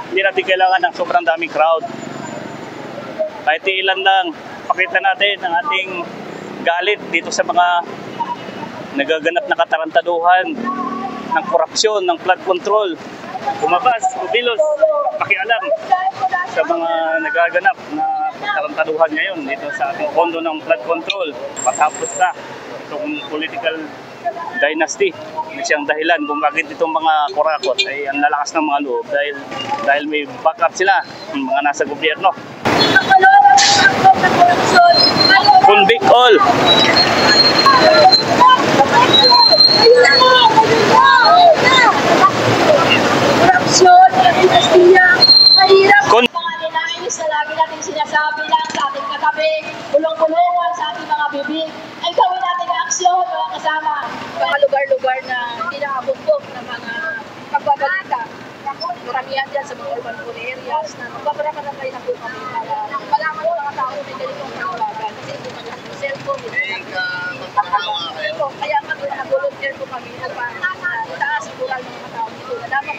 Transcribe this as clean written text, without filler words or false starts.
Hindi natin kailangan ng sobrang daming crowd. Kahit ilan lang, pakita natin ang ating galit dito sa mga nagaganap na katarantaduhan ng korupsyon, ng flood control. Bumabas, bumilos, pakialam sa mga nagaganap na katarantaduhan ngayon dito sa ating pondo ng flood control. Patapos na itong political dynasty. Siyang dahilan kung bakit itong mga kurakot ay ang lalakas ng mga loob dahil may backup sila ng mga nasa gobyerno. Convict all. Korupsyon, Castilla, mahirap. Mga ninainis na lagi natin sinasabi lang sa ating katabi, bulong-bulungan sa ating mga bibig, ay gawin natin aksyon, mga kasama. Mga lugar-lugar na hindi nakabundok ng mga pagbabalita. Maramihan dyan sa mga urban areas na magpaparamay na po kami para malaman ng mga tao na ganitong panawagan. Kasi hindi man lang yung cellphone, kaya mag-volunteer po kami na itaas ang moral ng mga tao dito na dapat